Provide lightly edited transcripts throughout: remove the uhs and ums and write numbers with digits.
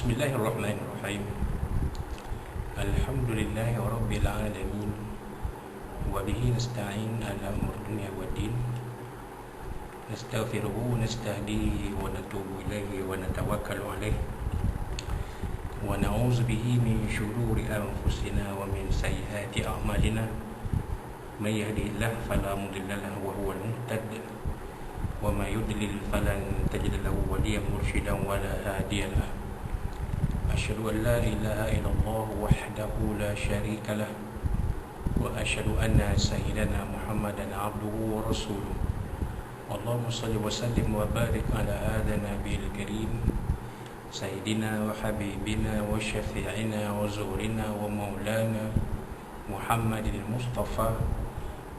Bismillahirrahmanirrahim. Alhamdulillahi rabbil alamin. Wa bihi nasta'in ala umur dunya waddin. Nastaghfiruhu wa nastahdihi wa natubu ilaihi wa natawakkalu alaihi. Wa na'udzu bihi min shururi anfusina wa min sayyiati a'malina. May yahdihillahu fala mudilla lahu wa huwal muhtad. Wa may yudlil falan tajid lahu waliyyan murshidan wa la hadiya lahu. أشهد أن لا إله إلا الله وحده لا شريك له وأشهد أن سيدنا محمدا عبده ورسوله اللهم صل وسلم وبارك على هذا النبي الكريم سيدنا وحبيبنا وشفيعنا وزورنا ومولانا محمد المصطفى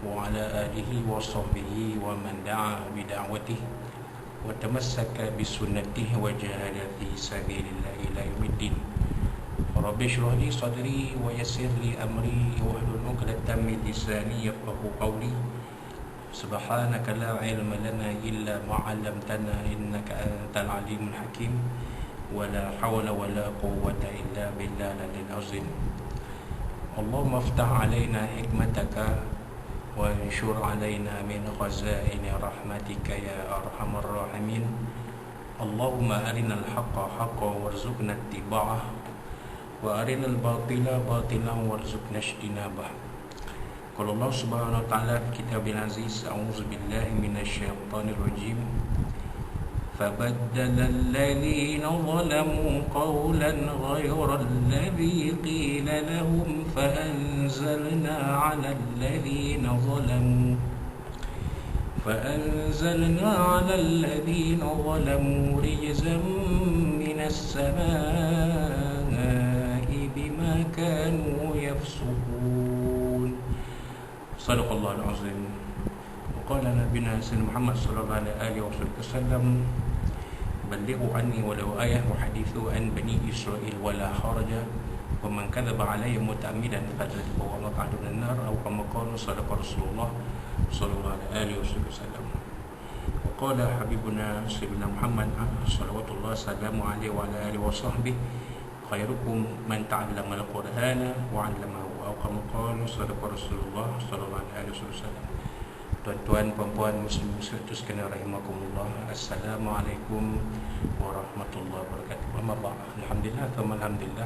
وعلى آله وصحبه ومن دعا بدعوته وتمسك بسنته وجاهد في سبيل الله إلى يوم الدين. رب اشرح لي صدري ويسر لي أمري واحلل عقدة من لساني يفقهوا قولي. سبحانك لا علم لنا إلا ما علمتنا إنك أنت العليم الحكيم ولا حول ولا قوة إلا بالله العلي العظيم. اللهم افتح علينا حكمتك وانشر علينا من خزائن رحمتك يا أرحم الراحمين. اللهم أرنا الحق حقا وارزقنا اتباعه وأرنا الباطل باطلا وارزقنا اجتنابه. قال الله سبحانه وتعالى في كتابه العزيز أعوذ بالله من الشيطان الرجيم فبدل الذين ظلموا قولا غير الذي قيل لهم فأنزلنا على الذين ظلموا رجزا من السماء بما كانوا يفسقون. صدق الله العظيم. وقال نبينا سيدنا محمد صلى الله عليه وسلم بلغوا عني ولو آية وحديثوا عن بني إسرائيل ولا حرج ومن كذب علي متعمدا فليتبوأ مقعده من النار أو كما قال صدق رسول الله صلى الله عليه وسلم. وقال حبيبنا سيدنا محمد صلوات الله وسلامه عليه وعلى آله وصحبه خيركم من تعلم القرآن وعلمه أو كما قال صدق رسول الله صلى الله عليه وسلم. Tuan-tuan, puan-puan, muslim-muslim sekalian rahimakumullah. Assalamualaikum warahmatullahi wabarakatuh. Alhamdulillah, alhamdulillah.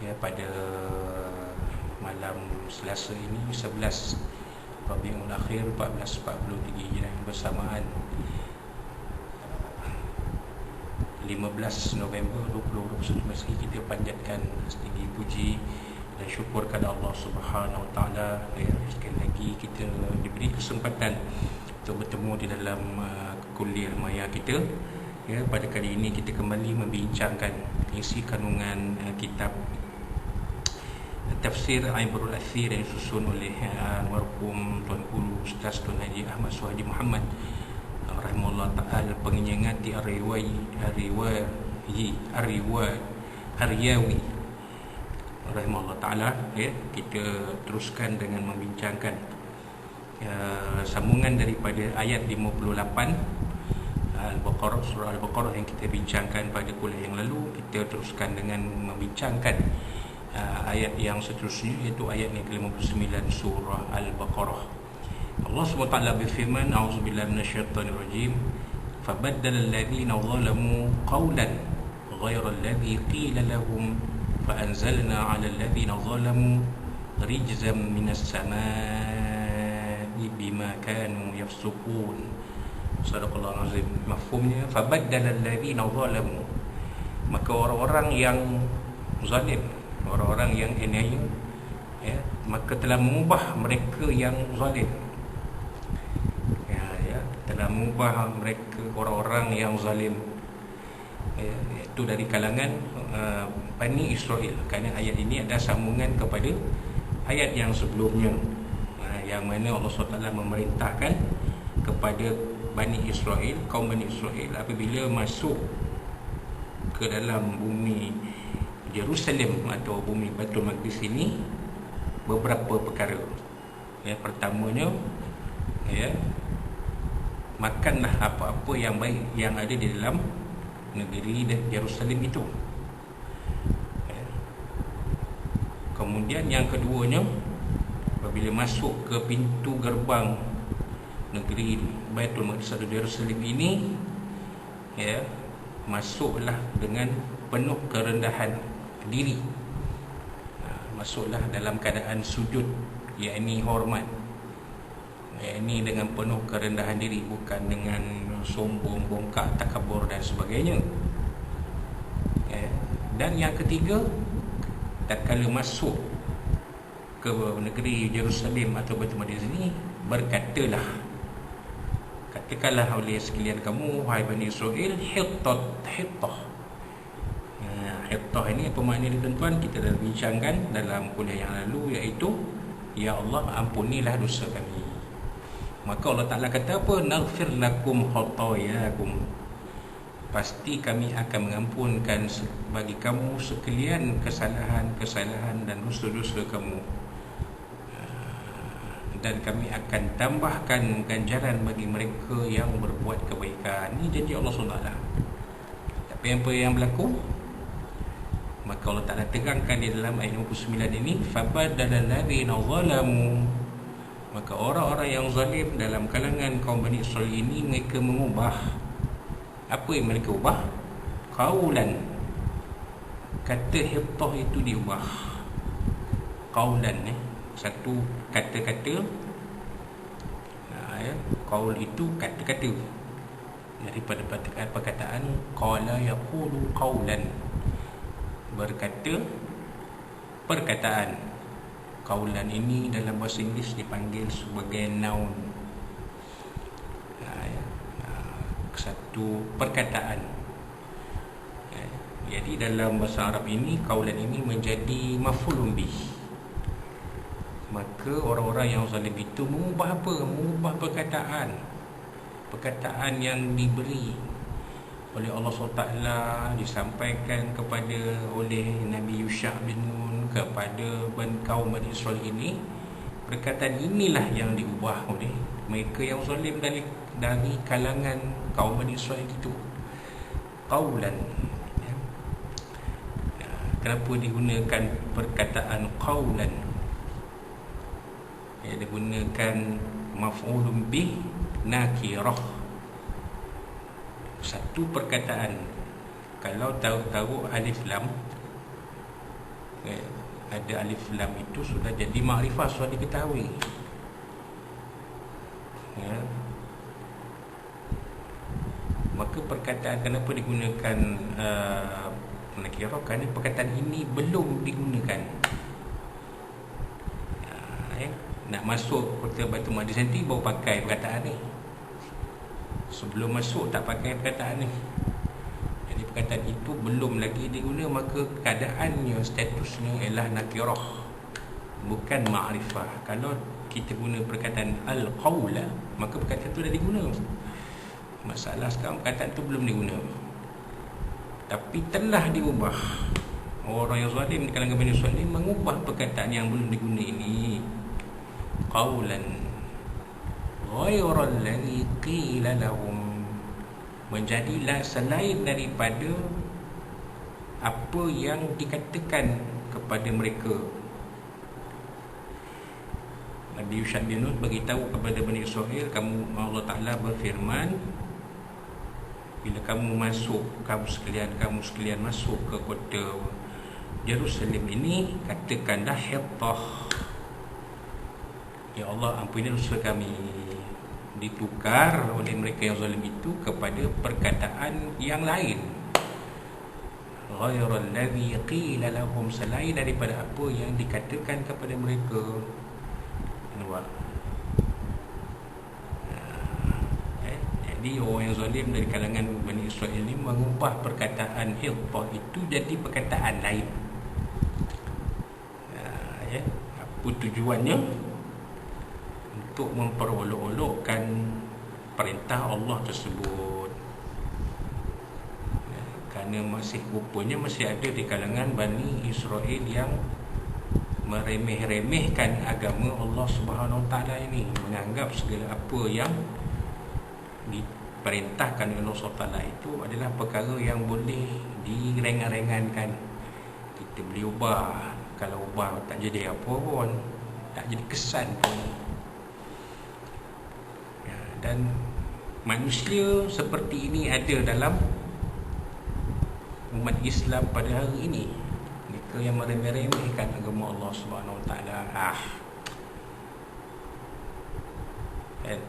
Ya, pada malam Selasa ini 11 Rabiul Akhir 1443 Hijrah bersamaan 15 November 2021 masih kita panjatkan setinggi puji dan syukur kepada Allah Subhanahu Wa Taala. Sekali lagi kita diberi kesempatan untuk bertemu di dalam kuliah maya kita. Ya, pada kali ini kita kembali membincangkan isi kandungan kitab Tafsir Ibrul Athir yang disusun oleh almarhum Tuan Guru Ustaz Tuan Haji Ahmad Suhaji Muhammad rahimahullah ta'ala, pengingat Haryawi rahimahullah ta'ala. Ya, kita teruskan dengan membincangkan sambungan daripada ayat 58 Al-Baqarah, surah Al-Baqarah yang kita bincangkan pada kuliah yang lalu. Kita teruskan dengan membincangkan ayat yang seterusnya, iaitu ayat yang ke-59 surah Al-Baqarah. Allah SWT berfirman, a'udzubillahi minasyaitonir rajim, fabaddala alladhina zalamu qawlan ghayra alladhi qila lahum فأنزلنا على الذين ظلموا رجزا من السماء بما كانوا يفسقون. صدق الله العظيم. Mafhumnya فبدل الذين ظلموا, maka orang-orang yang zalim, orang-orang yang aniaya, ya, maka telah mengubah mereka yang zalim, telah mengubah mereka orang-orang yang zalim, iaitu dari kalangan Bani Israel. Kerana ayat ini ada sambungan kepada ayat yang sebelumnya, yang mana Allah SWT memerintahkan kepada Bani Israel, kaum Bani Israel, apabila masuk ke dalam bumi Jerusalem atau bumi Baitul Maqdis ini, beberapa perkara. Yang pertamanya, makanlah apa-apa yang baik yang ada di dalam negeri Jerusalem itu. Kemudian yang keduanya, apabila masuk ke pintu gerbang negeri Baitul Maqdis atau Jerusalem ini, ya, masuklah dengan penuh kerendahan diri. Masuklah dalam keadaan sujud, yakni hormat, yakni dengan penuh kerendahan diri, bukan dengan sombong, bongkak, takabur dan sebagainya. Ya. Dan yang ketiga, tatkala masuk ke negeri Jerusalem atau Baitul Maqdis ini, katakanlah oleh sekalian kamu, wahai Bani Israel, hittah. Hittah ini apa makna dia, tuan-tuan? Kita dah bincangkan dalam kuliah yang lalu, iaitu ya Allah, ampunilah dosa kami. Maka Allah Ta'ala kata apa? Naghfir lakum khatayakum, pasti kami akan mengampunkan bagi kamu sekalian kesalahan dan dosa-dosa kamu, dan kami akan tambahkan ganjaran bagi mereka yang berbuat kebaikan. Ini janji Allah SWT. Tapi apa yang berlaku? Maka Allah Ta'ala tegangkan di dalam ayat 59 ini, fabadala alladhina zalamu, maka orang-orang yang zalim dalam kalangan kaum Bani Israel ini, mereka mengubah. Apa yang mereka ubah? Qaulan, kata hittah itu diubah. Qaulan, satu kata-kata, ya, qaul itu kata-kata daripada perkataan qala yaqulu qaulan, berkata perkataan. Qaulan ini dalam bahasa Inggeris dipanggil sebagai noun, ya, satu perkataan. Ya, jadi dalam bahasa Arab ini, qaulan ini menjadi maf'ulun bih. Maka orang-orang yang zalim itu mengubah apa? Mengubah perkataan yang diberi oleh Allah SWT, disampaikan oleh Nabi Yusha bin Nun kepada kaum Bani Israel ini. Perkataan inilah yang diubah oleh mereka yang zalim dari kalangan kaum Bani Israel itu. Qaulan, ya. Kenapa digunakan perkataan qaulan? Ya, digunakan maf'ulun bih nakirah, satu perkataan. Kalau tahu alif lam, ya, ada alif lam itu sudah jadi makrifah, sudah diketahui, ya. Maka perkataan, kenapa digunakan nakirah? Kerana perkataan ini belum digunakan. Nak masuk kota Baitul Maqdis nanti baru pakai perkataan ni. Sebelum masuk tak pakai perkataan ni. Jadi perkataan itu belum lagi diguna, maka keadaannya, statusnya ialah nakirah, bukan ma'rifah. Kalau kita guna perkataan al-qawla, maka perkataan itu dah diguna. Masalah sekarang perkataan itu belum diguna, tapi telah diubah. Orang yang zalim di kalangan Bani Israil ini mengubah perkataan yang belum diguna ini. Qaulan ghairal ladzi qila lahum, menjadilah selain daripada apa yang dikatakan kepada mereka. Nabi Yusha bin Nun beritahu kepada Bani Israel, Allah Ta'ala berfirman, bila kamu sekalian masuk ke kota Jerusalem ini, katakanlah hittah, ya Allah, ampunilah dosa kami. Ditukar oleh mereka yang zalim itu kepada perkataan yang lain, ghairal ladzi qila lahum, selain daripada apa yang dikatakan kepada mereka. Nampak? Jadi orang yang zalim dari kalangan Bani Israel ini mengubah perkataan hittah itu jadi perkataan lain. Ya, apa tujuannya? Untuk memperolok-olokkan perintah Allah tersebut. Ya, kerana rupanya masih ada di kalangan Bani Israel yang meremeh-remehkan agama Allah Subhanahu Wa Taala ini, menganggap segala apa yang diperintahkan oleh Allah SWT itu adalah perkara yang boleh direngan-rengankan. Kita boleh ubah. Kalau ubah tak jadi apa pun, tak jadi kesan pun. Dan manusia seperti ini ada dalam umat Islam pada hari ini. Mereka yang meremeh-remehkan agama Allah Subhanahu Wa Taala.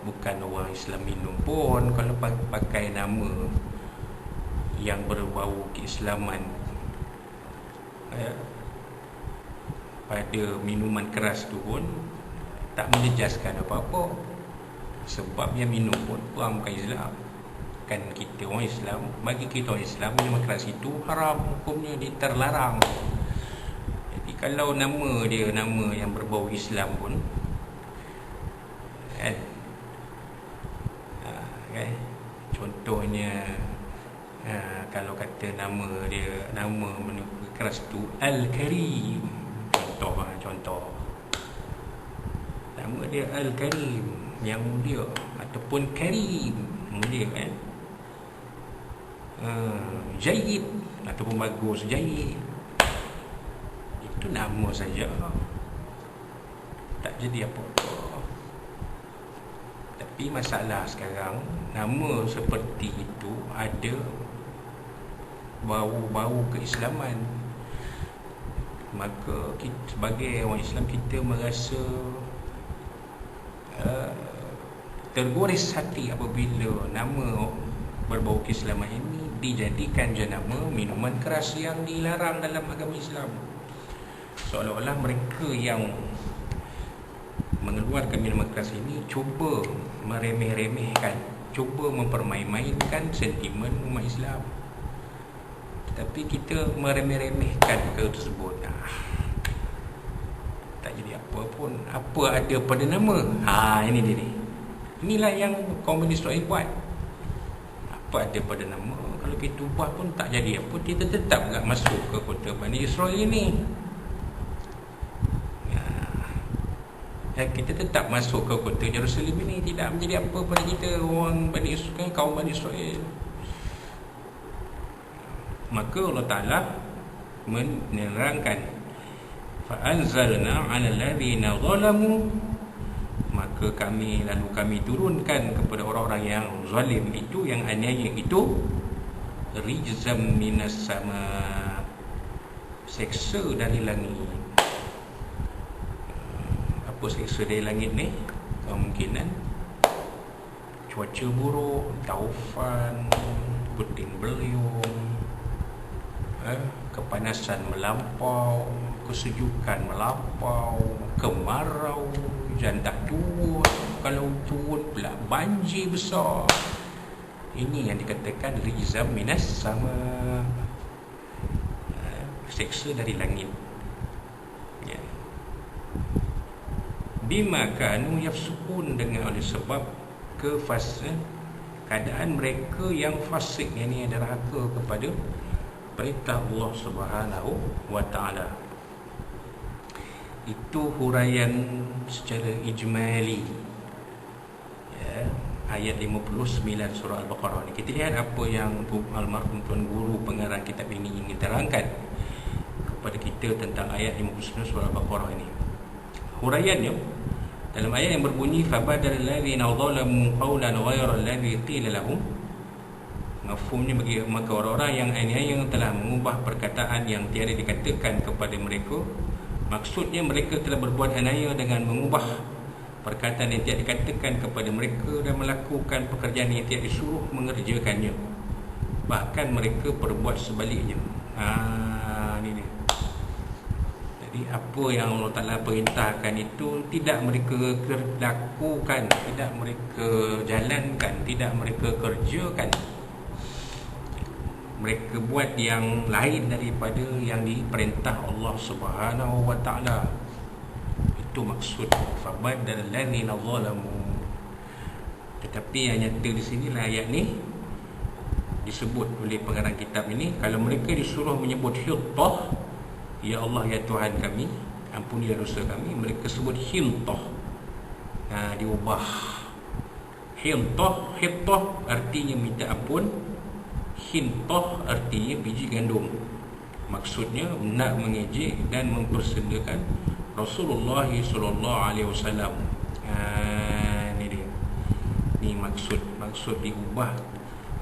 Bukan orang Islam minum pun kalau pakai nama yang berbau keislaman pada minuman keras tu pun tak menjejaskan apa-apa. Sebab yang minum pun orang bukan Islam. Kan kita orang Islam, bagi kita orang Islam minuman keras itu haram, hukumnya dia terlarang. Jadi kalau nama dia nama yang berbau Islam pun kan, contohnya kalau kata nama dia, nama minuman keras tu Al-Karim, contoh nama dia Al-Karim, yang mulia, ataupun Karim, mulia kan, Jayyid ataupun bagus, Jayyid, itu nama saja, tak jadi apa-apa. Tapi masalah sekarang, nama seperti itu ada bau-bau keislaman. Maka kita, sebagai orang Islam, kita merasa tergores hati apabila nama berbau keislaman ini dijadikan jenama minuman keras yang dilarang dalam agama Islam. Seolah-olah mereka yang mengeluarkan minuman keras ini cuba meremeh-remehkan, cuba mempermain-mainkan sentimen umat Islam. Tapi kita meremeh-remehkan perkara tersebut. Tak jadi apa pun. Apa ada pada nama? Ini dia ni. Inilah yang kaum Bani Israel buat. Apa ada pada nama? Kalau kita ubah pun tak jadi apa, kita tetap tak masuk ke kota Bani Israel ini. Kita tetap masuk ke kota Jerusalem ini, tidak menjadi apa pada kita orang Bani Israel, kaum Bani Israel. Maka Allah Ta'ala menerangkan, fa'anzalna 'alal ladzina zalamu, maka kami turunkan kepada orang-orang yang zalim itu, yang aniaya itu, rijzam minas sama, seksa dari langit. Apa seksa dari langit ni? Kemungkinan cuaca buruk, taufan, puting beliung, kepanasan melampau, kesejukan melampau, kemarau, janda tua, kalau turun pula banjir besar. Ini yang dikatakan rizam minas sama, seksa dari langit. Bima kanu yafsukun, dengan oleh sebab keadaan mereka yang fasik, yang ini ada derhaka kepada perintah Allah Subhanahu Wa Ta'ala. Itu huraian secara ijmali, ayat 59 surah Al-Baqarah ni. Kita lihat apa yang almarhum Tuan Guru pengarang kitab ini ingin terangkan kepada kita tentang ayat 59 surah Al-Baqarah ini. Huraiannya dalam ayat yang berbunyi, fabadal ladzina zalamu qawlan ghayra alladzi qila lahum. Mafhumnya bagi maka orang-orang yang aniaya yang telah mengubah perkataan yang tiada dikatakan kepada mereka. Maksudnya mereka telah berbuat aniaya dengan mengubah perkataan yang tiada dikatakan kepada mereka dan melakukan pekerjaan yang tiada disuruh mengerjakannya. Bahkan mereka perbuat sebaliknya. Ini dia. Jadi apa yang Allah Ta'ala perintahkan itu tidak mereka lakukan, tidak mereka jalankan, tidak mereka kerjakan. Mereka buat yang lain daripada yang diperintah Allah Subhanahu Wa Ta'ala. Itu maksud fabadal ladzina zalamu. Tetapi yang nyata di sinilah ayat ni disebut oleh pengarang kitab ini, kalau mereka disuruh menyebut hiltah, ya Allah ya Tuhan kami, ampunilah dosa kami, mereka sebut hiltah. Diubah. Hiltah artinya minta ampun, hintah artinya biji gandum. Maksudnya nak mengejek dan mempersendakan Rasulullah sallallahu alaihi wasallam. Ni dia. Ni maksud diubah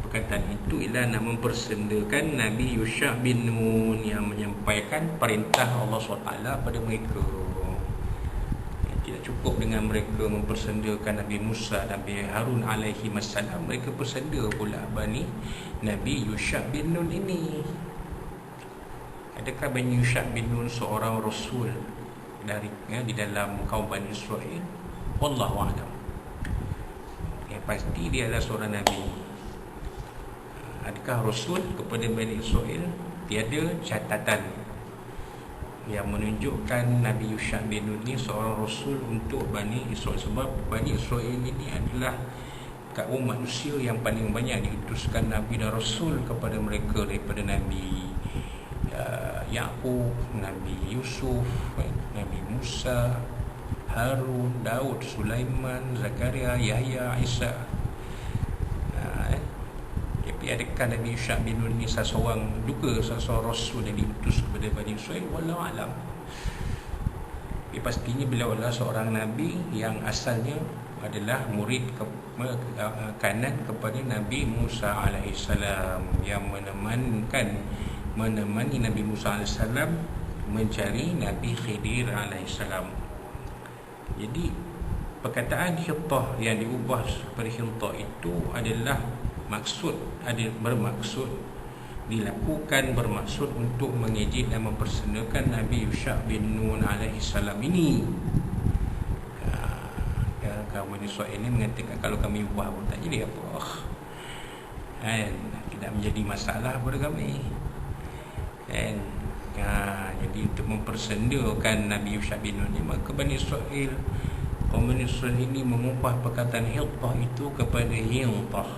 perkataan itu ialah nak mempersendakan Nabi Yusha bin Nun yang menyampaikan perintah Allah SWT pada mereka. Tidak cukup dengan mereka mempersendakan Nabi Musa dan Nabi Harun alaihi wassalam, mereka persenda pula Nabi Yusha bin Nun ini. Adakah Bani Yusha bin Nun seorang rasul di dalam kaum Bani Israel? Wallahu a'lam. Yang pasti dia adalah seorang nabi. Adakah rasul kepada Bani Israel? Tiada catatan yang menunjukkan Nabi Yusha bin Nun ini seorang rasul untuk Bani Israel. Sebab Bani Israel ini adalah kaum manusia yang paling banyak diutuskan Nabi dan Rasul kepada mereka daripada Nabi Yaqub, Nabi Yusuf, Nabi Musa, Harun, Daud, Sulaiman, Zakaria, Yahya, Isa. Tapi adakah Nabi Yusha bin Nun ni seorang rasul yang diutus kepada Bani Israel? Wallahu alam. Tapi pastinya beliau adalah seorang nabi yang asalnya adalah murid kanan kepada Nabi Musa alaihissalam, yang menemani Nabi Musa alaihissalam mencari Nabi Khidir alaihissalam. Jadi perkataan khiltah yang diubah seperti khiltah itu adalah bermaksud untuk mengejek dan mempersendakan Nabi Yusha bin Nun alaihissalam ini. Kaum Israel ini mengatakan kalau kami ubah pun tak jadi apa, tidak menjadi masalah kepada kami. Jadi untuk mempersendakan Nabi Yusha bin Nun ini, maka kaum Bani Israel ini mengubah perkataan hiltah itu kepada hiltah.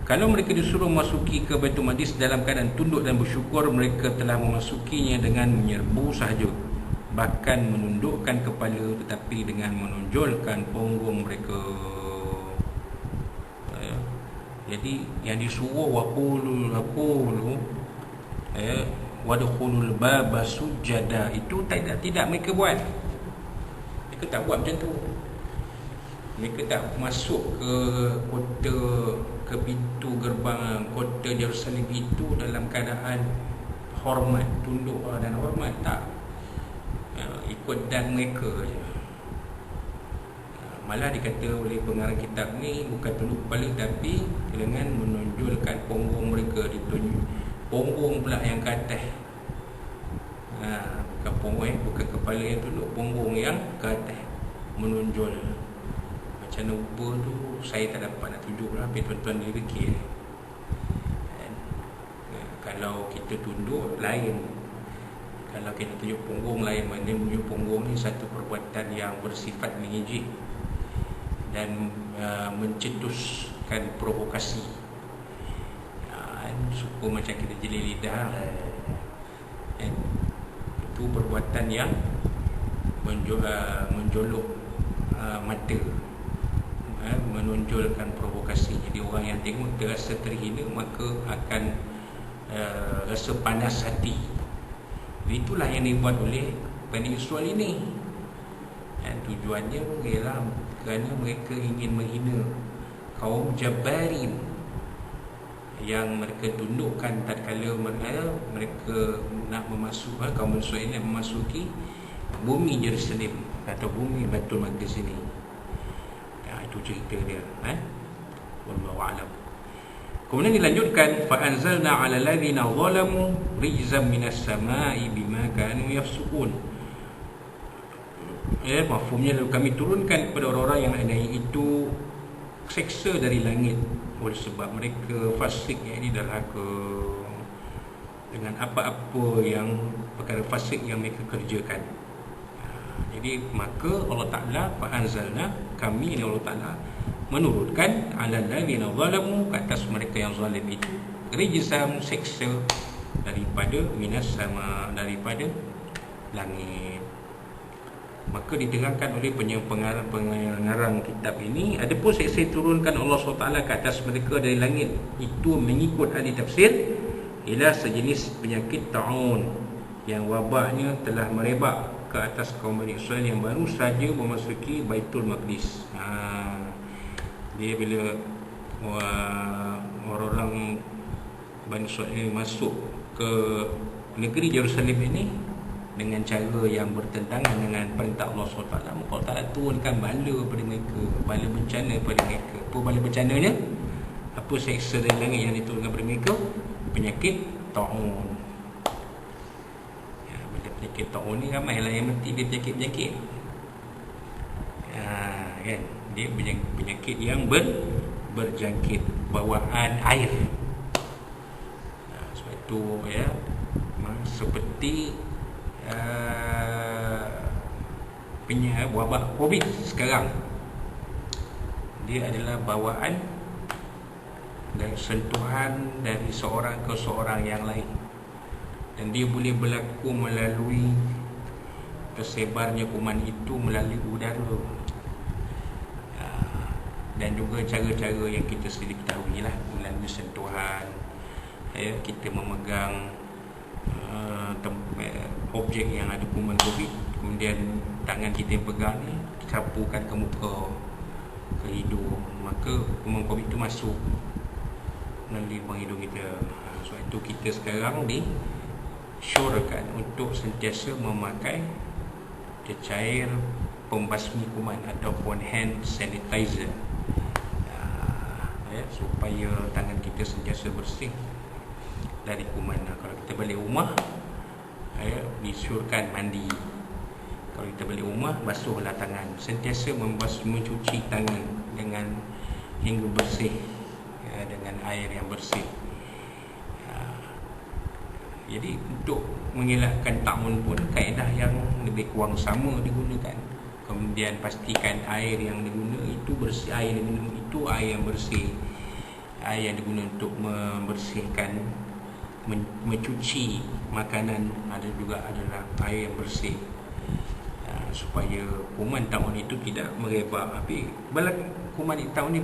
Kalau mereka disuruh masuki ke Baitul Maqdis dalam keadaan tunduk dan bersyukur, mereka telah memasukinya dengan menyerbu sahaja, bahkan menundukkan kepala, tetapi dengan menonjolkan punggung mereka. Jadi yang disuruh waqulu wadkhulul baba sujada itu tidak mereka buat. Mereka tak buat macam tu. Mereka tak masuk ke pintu gerbang kota Jerusalem itu dalam keadaan hormat, tunduk dan hormat. Tak. Ikut dan mereka je. Malah dikata oleh pengarang kitab ni bukan tunduk kepala, tapi dengan menonjolkan punggung mereka. Ditunjuk punggung pula yang ke atas. Bukan punggung, bukan kepala yang tunduk, punggung yang ke atas, menonjol. Macam mana rupa tu saya tak dapat nak tunjuk lah, tapi tuan-tuan dia fikir. Kalau kita tunduk lain, kalau kita tunjuk punggung lain. Mana tunjuk punggung ni satu perbuatan yang bersifat mengejek dan mencetuskan provokasi. Suka macam kita jelir lidah. Itu perbuatan yang menjolok mata, menonjolkan provokasi. Jadi orang yang tengok terasa terhina, maka akan rasa panas hati. Itulah yang dibuat oleh Bani Israel ini. Dan tujuannya ialah kerana mereka ingin menghina kaum Jabarin yang mereka tundukkan tatkala mereka nak kaum Israel nak memasuki bumi Jerusalem atau bumi Baitul Maqdis ini. Itu cerita dia. Wallahu a'lam. Kemudian dilanjutkan, fa anzalna 'alal ladzina zalamu rijzan minas sama'i bima kanu yafsukun. Mafhumnya, lalu kami turunkan kepada orang-orang yang aneh itu seksa dari langit oleh sebab mereka fasik, yakni derhaka dengan apa-apa yang perkara fasik yang mereka kerjakan. Jadi maka Allah Ta'ala fa'anzalna, kami ini Allah Ta'ala menurunkan alal ladzina zalamu, ke atas mereka yang zalim itu, rijzam, seksa daripada minas sama, daripada langit. Maka diterangkan oleh pengarang kitab ini, adapun seksa turunkan Allah SWT ke atas mereka dari langit, itu mengikut ahli tafsir ialah sejenis penyakit ta'un yang wabaknya telah merebak ke atas kaum Bani Israel yang baru saja memasuki Baitul Maqdis. Dia bila orang-orang Bani Israel masuk ke negeri Jerusalem ini dengan cara yang bertentangan dengan perintah Allah SWT, Allah Ta'ala turunkan bala pada mereka, bala bencana pada mereka. Apa bala bencananya? Apa seksa dari langit yang diturunkan pada mereka? Penyakit ta'un. Penyakit ta'un ni ramailah yang mati dia penyakit-penyakit. Kan? Dia penyakit yang berjangkit bawaan air. Sebab itu ya, seperti wabak COVID sekarang, dia adalah bawaan dan sentuhan dari seorang ke seorang yang lain, dan dia boleh berlaku melalui tersebarnya kuman itu melalui udara, dan juga cara-cara yang kita sudah ketahui lah, melalui sentuhan, kita memegang objek yang ada kuman COVID, kemudian tangan kita yang pegang ni sapukan ke muka, ke hidung, maka kuman COVID itu masuk melalui lubang hidung kita. Sebab itu kita sekarang disyorkan untuk sentiasa memakai cecair pembasmi kuman ataupun hand sanitizer, supaya tangan kita sentiasa bersih dari kuman. Kalau kita balik rumah, disyorkan mandi. Kalau kita balik rumah, basuhlah tangan, sentiasa mencuci tangan dengan hingga bersih, dengan air yang bersih. Jadi untuk mengelakkan ta'un pun kaedah yang lebih kurang sama digunakan. Kemudian pastikan air yang digunakan itu bersih, air yang diminum itu air yang bersih, air yang digunakan untuk membersihkan, mencuci makanan juga adalah air yang bersih, supaya kuman ta'un itu tidak merebak. Tapi bala kuman ta'un ni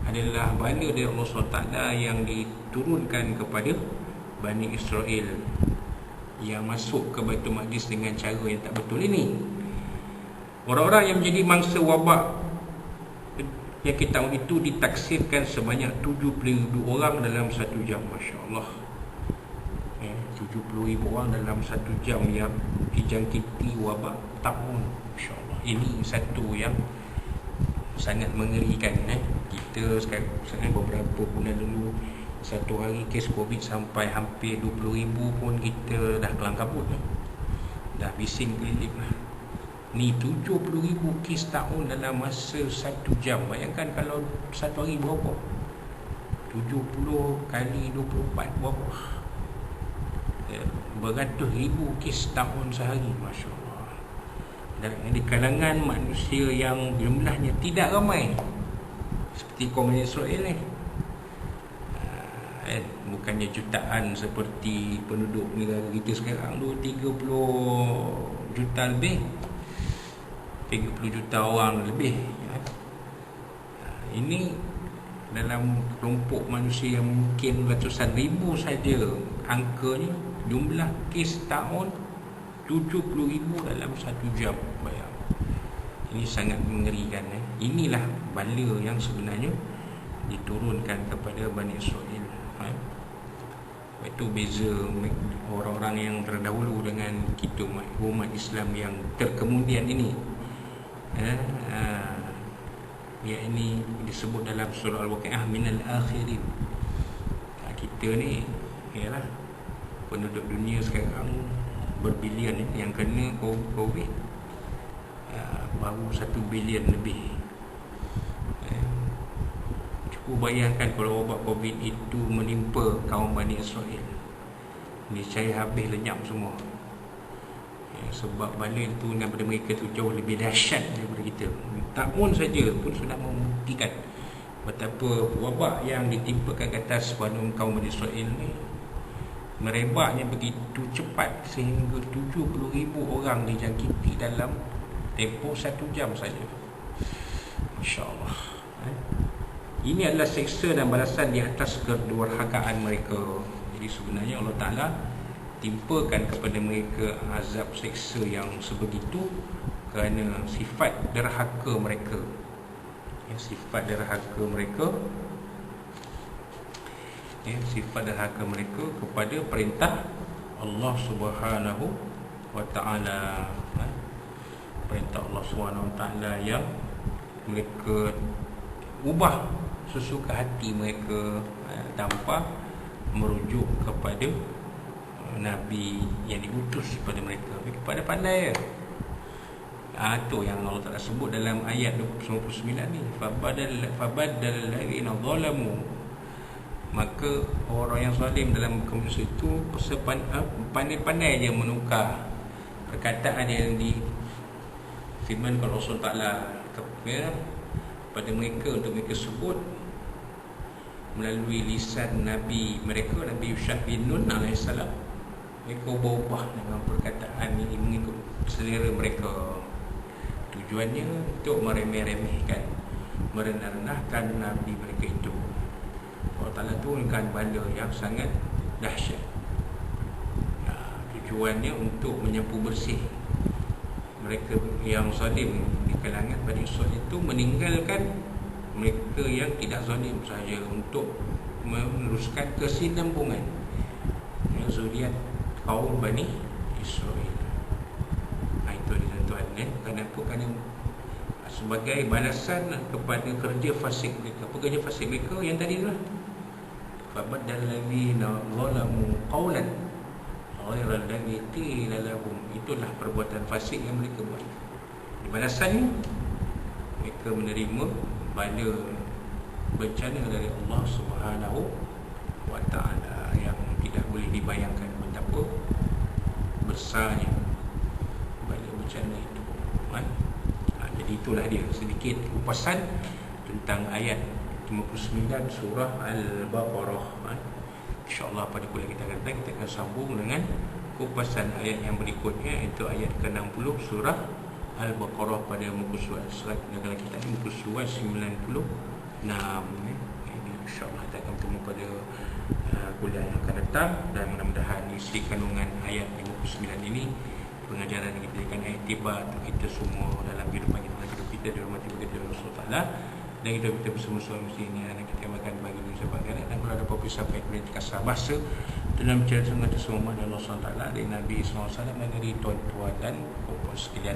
adalah bala dari Allah SWT yang diturunkan kepada Bani Israel yang masuk ke Baitul Maqdis dengan cara yang tak betul ini. Orang-orang yang menjadi mangsa wabak penyakit ta'un itu ditaksirkan sebanyak 70,000 orang dalam 1 jam. Masya Allah, 70,000 orang dalam 1 jam yang dijangkiti wabak ta'un. Masya Allah, ini satu yang sangat mengerikan. Kita sekarang beberapa bulan dulu, satu hari kes COVID sampai hampir 20,000 pun kita dah kelang kabut, dah bising keliling lah. Ni 70,000 kes ta'un dalam masa 1 jam. Bayangkan kalau satu hari berapa? 70 kali 24 berapa? Beratus ribu kes ta'un sehari. Masya Allah. Dan di kalangan manusia yang jumlahnya tidak ramai seperti kaum Bani Israel ni, bukannya jutaan seperti penduduk negara kita sekarang, 30 juta lebih, 30 juta orang lebih. Ini dalam kelompok manusia yang mungkin ratusan ribu saja angkanya, jumlah kes ta'un 70,000 dalam 1 jam. Bayang, ini sangat mengerikan. Inilah bala yang sebenarnya diturunkan kepada Bani Israel. Itu beza orang-orang yang terdahulu dengan kita umat Islam yang terkemudian ini. Ya, ini disebut dalam surah Al-Waqi'ah minal akhirin. Kita ni ialah penduduk dunia sekarang berbilion yang kena COVID, baru 1 bilion lebih. Cuba bayangkan kalau wabak COVID itu menimpa kaum Bani Israel, niscaya habis lenyap semua. Sebab bala itu daripada mereka itu jauh lebih dahsyat daripada kita. Ta'un saja pun sudah membuktikan betapa wabak yang ditimpakan ke atas kaum Bani Israel ni merebaknya begitu cepat sehingga 70,000 orang dijangkiti dalam tempoh 1 jam saja. Masya Allah. Ini adalah seksa dan balasan di atas kedurhakaan mereka. Jadi sebenarnya Allah Ta'ala timpakan kepada mereka azab seksa yang sebegitu kerana sifat derhaka mereka. Sifat derhaka mereka, sifat derhaka mereka kepada perintah Allah Subhanahu wa Ta'ala. Perintah Allah Subhanahu wa Ta'ala yang mereka ubah sesuka hati mereka tanpa merujuk kepada Nabi yang diutus kepada mereka. Kepada pandai itu yang Allah Ta'ala sebut dalam ayat 99 ni, Fabadal ladzina zalamu, maka orang yang zalim dalam kaum itu pandai-pandai dia menukar perkataan yang difirmankan Allah Ta'ala pada mereka untuk mereka sebut melalui lisan Nabi mereka, Nabi Yusha bin Nun AS. Mereka ubah dengan perkataan ini mengikut selera mereka. Tujuannya untuk meremeh-remehkan, merendah-rendahkan Nabi mereka itu. Allah Ta'ala turunkan bala yang sangat dahsyat. Tujuannya untuk menyapu bersih mereka yang zalim di kalangan Bani Israil itu, meninggalkan mereka yang tidak zalim saja, untuk meneruskan kesinambungan zuriat kaum Bani Israil. Itu tuan-tuan, kenapa? Kerana sebagai balasan kepada kerja fasik mereka. Apa kerja fasik mereka yang tadi lah, fabadal ladzina zalamu qawlan ghairal ladzi qila lahum. Itulah perbuatan fasik yang mereka buat. Balasannya mereka menerima bala bencana dari Allah Subhanahu wa Ta'ala yang tidak boleh dibayangkan betapa besarnya bala bencana itu. Jadi itulah dia sedikit kupasan tentang ayat 59 surah Al-Baqarah. InsyaAllah pada kuliah kita akan datang, kita akan sambung dengan kupasan ayat yang berikutnya, iaitu ayat ke-60 surah Al-Baqarah pada muka surat dalam kitab ini, muka surat 96. InsyaAllah kita akan bertemu pada kuliah yang akan datang, dan mudah-mudahan isi kandungan ayat 59 ini pengajaran yang kita berikan iktibar untuk kita semua dalam kehidupan kita dihormati begitu Rasulullah, dan kita bersama-sama mestinya dan kita akan bagi manusia bagian. Dan kalau ada apa-apa sampai kemudian kasar bahasa dalam bicara dengan semua Allah SWT dari Nabi SAW dan dari tuan-tuan dan puan sekalian.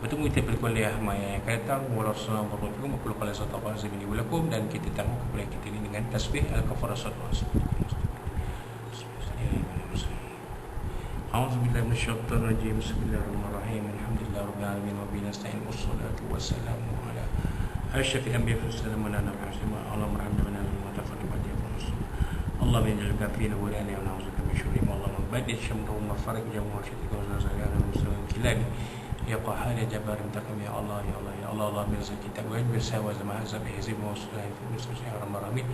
Bertemu kita pada kuliah maya yang akan datang. Wassalamualaikum warahmatullahi wabarakatuh. Dan kita tangguh kuliah kita ini dengan tasbih al-kafarah. A'udzubillahi minasyaitonir rajim. Bismillahirrahmanirrahim. Alhamdulillahirabbil alamin wa bihi nasta'in wassalatu wassalamu ala asyrafil anbiya'i wal mursalin Allahumma arhamna wa taqabbal Allahumma inna fina wa lana wa na'udzuka min syururi ma Allahumma badil syamrahum wa farij jama'u syatika wa nazalana muslimin kilani ya qahhar ya jabbar intaqam ya Allah ya Allah ya Allah. Allah mirza kitab wa mirsa wa zama hazab hizib wa sulaim fi muslim ar-rahman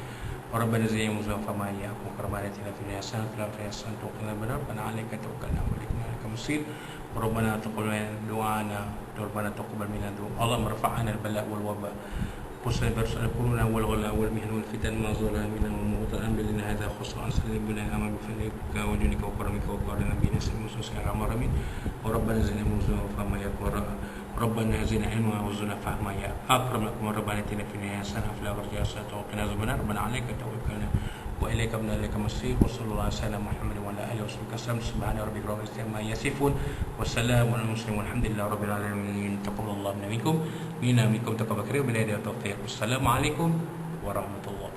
وربنا زين مزوفا ما ياكم كرمانتنا في الحسن في الحسن توقنا بنا ربنا عليك توكلنا وإليك المصير وربنا تقبل دعانا ربنا تقبل منا دعاء اللهم ارفع عنا البلاء والوباء قصنا برسل كلنا والغلاء والمهن والفتن ما ظلم منا وموت الأنبياء لنا هذا خصوصا أنزل بنا أمام بفضلك وجودك وكرمك وقارنا بنا سلم سير مرمين وربنا زين مزوفا ما يكون ربنا زين علما وزنا فهما يا أكرم لكم ربنا اتنا في الدنيا حسنة وفي الآخرة حسنة وقنا عذاب النار ربنا عليك توكلنا وإليك أبنا إليك المصير وصلى الله على سيدنا محمد وعلى آله وصحبه وسلم سبحان ربك رب العزة عما يصفون والسلام على المرسلين والحمد لله رب العالمين تقبل الله منا منكم تقبل كريم بالهداية والتوفيق والسلام عليكم ورحمة الله.